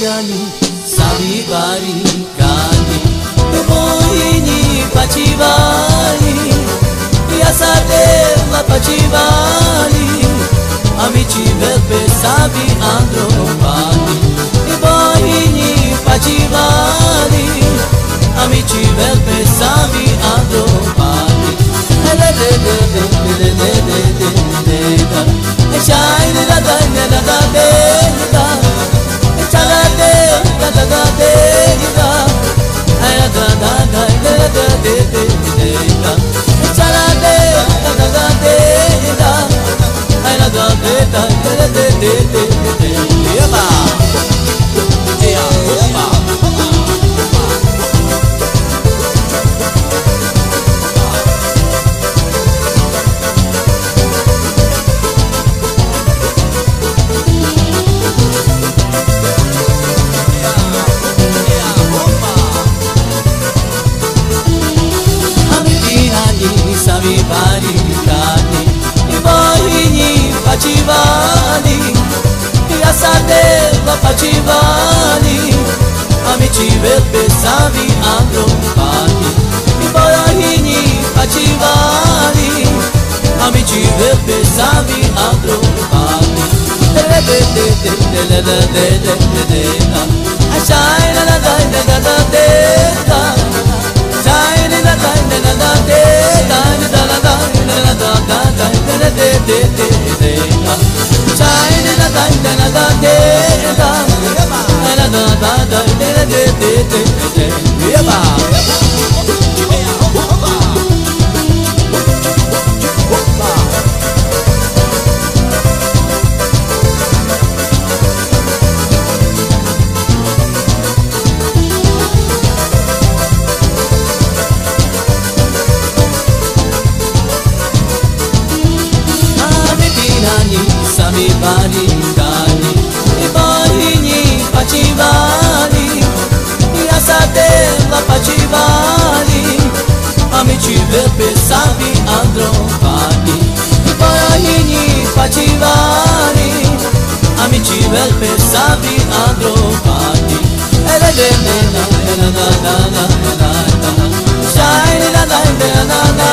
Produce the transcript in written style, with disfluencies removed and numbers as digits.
Amitani, Sabi Barikani, Moini Pachivali, Yasadeva Pachivali, Amici Velpe Sabi Andropani, Moini Pachivali, Amici Velpe Sabi Andropani. Sabi Barikani, Moini Pachivali, Yasadeva Pachivali, Amici Velpe Sabi Andropani, Moini Pachivali, Amici Velpe Sabi Andropani. Sabi Barikani, Moini Pachivali, Yasadeva Pachivali, Amici Velpe Sabi Andropani, Moini Pachivali, Amici Velpe Sabi Andropani. Shine la la la la la.